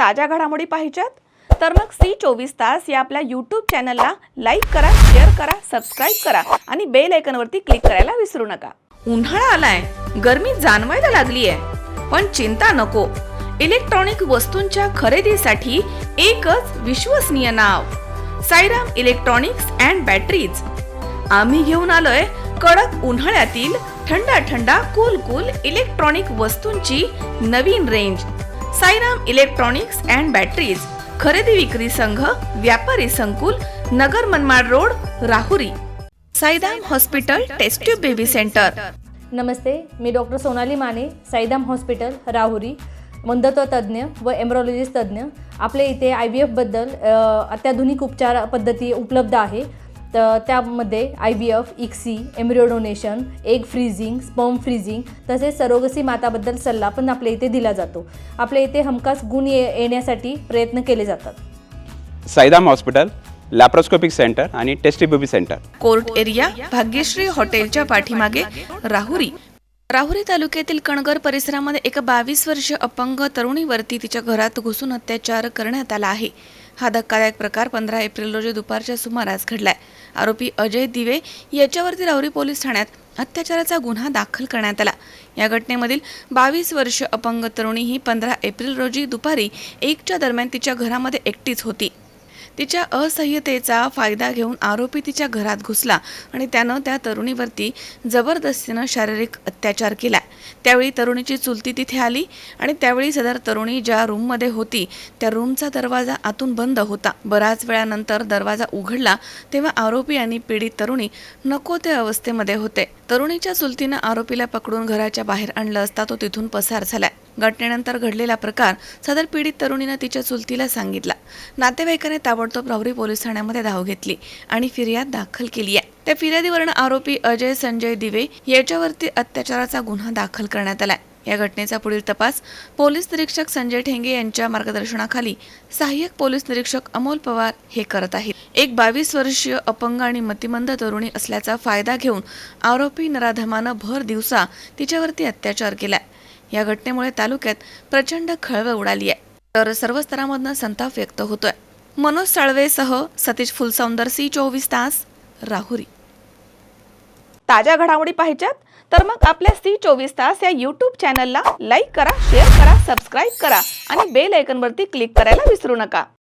ताज्या घडामोडी पाहिजेत तर मग सी24 तास या आपल्या YouTube चॅनलला लाईक करा, शेअर करा, सबस्क्राइब करा आणि बेल आयकॉनवरती क्लिक करायला विसरू नका। उन्हाळा आलाय, गरमी जाणवायला लागली आहे, पण चिंता नको। इलेक्ट्रॉनिक वस्तूंच्या खरेदीसाठी एकच विश्वसनीय नाव, साईराम इलेक्ट्रॉनिक्स अँड बॅटरीज। आम्ही घेऊन आलोय कडक उन्हाळ्यातील थंडा कूल इलेक्ट्रॉनिक वस्तूंची नवीन range. Sairam electronics and batteries, खरेदी विक्री संघ, व्यापारी संकुल, Nagar Manmad road, Rahuri. Sairam hospital test tube baby centre. नमस्ते, मी डॉक्टर सोनाली माने, साईराम हॉस्पिटल राहुरी, मंदत्व तज्ज्ञ व एम्ब्रॉलॉजिस्ट तज्ज्ञ। आपल्या इथे IVF बद्दल अत्याधुनिक उपचार पद्धती उपलब्ध आहे। तर त्यामध्ये IVF, ICSI, embryo donation, egg freezing, sperm freezing तसेच सरोगसी माताबद्दल सल्ला पण आपल्या इथे दिला जातो। आपल्या इथे हमखास गुण येण्यासाठी प्रयत्न केले जातात। साईराम हॉस्पिटल लॅप्रोस्कोपिक सेंटर आणि test baby centre, court area, Bhagyashree हॉटेलच्या पाठीमागे, राहुरी। राहुरी तालुक्यातील कणगर परिसरामध्ये एका 22 वर्षीय अपंग तरुणीवरती तिच्या घरात घुसून अत्याचार करण्यात आला आहे। हा धक्कादायक प्रकार 15 एप्रिल रोजी दुपारच्या सुमारास घडलाय। आरोपी अजय दिवे याच्यावरती राहुरी पोलीस ठाण्यात अत्याचाराचा गुन्हा दाखल करण्यात आला। या घटनेमधील 22 वर्षीय अपंग तरुणी ही 15 एप्रिल रोजी दुपारी 1च्या दरम्यान तिच्या घरामध्ये एकटीच होती। तिच्या असह्यतेचा फायदा घेऊन आरोपी तिच्या घरात घुसला आणि त्यानं त्या तरुणीवरती जबरदस्तीनं शारीरिक अत्याचार केला। त्यावेळी तरुणीची चुलती तिथे आली आणि त्यावेळी सदर तरुणी ज्या रूममध्ये होती त्या रूमचा दरवाजा आतून बंद होता। बराच वेळानंतर दरवाजा उघडला तेव्हा आरोपी आणि पीडित तरुणी नको त्या अवस्थेमध्ये होते। तरुणीच्या चुलतीनं आरोपीला पकडून घराच्या बाहेर आणलं असता तो तिथून पसार झाला। घटनेनंतर घडलेला प्रकार सदर पीडित तरुणीनं तिच्या चुलतीला सांगितला। नातेवाईकाने ताबडतोब राहुरी पोलीस ठाण्यामध्ये धाव घेतली आणि फिर्याद दाखल केली आहे। त्या फिर्यादीवरून आरोपी अजय संजय दिवे याच्यावरती अत्याचाराचा गुन्हा दाखल करण्यात आला। या घटनेचा पुढील तपास पोलीस निरीक्षक संजय ठेंगे यांच्या मार्गदर्शनाखाली सहाय्यक पोलीस निरीक्षक अमोल पवार हे करत आहेत। एक 22 वर्षीय अपंग आणि मतिमंद तरुणी असल्याचा फायदा घेऊन आरोपी नराधमानं भर दिवसा तिच्यावरती अत्याचार केलाय। या घटनेमुळे तालुक्यात प्रचंड खळबळ उडाली आहे, तर सर्व स्तरांमधून संताप व्यक्त होतोय। मनोज साळवेसह सतीश फुलसौंदर, सी24 तास, राहुरी। ताज्या घडामोडी पाहिजेत तर मग आपल्या सी24 तास या YouTube चॅनलला लाईक करा, शेअर करा, सबस्क्राइब करा आणि बेल आयकॉनवरती क्लिक करायला विसरू नका।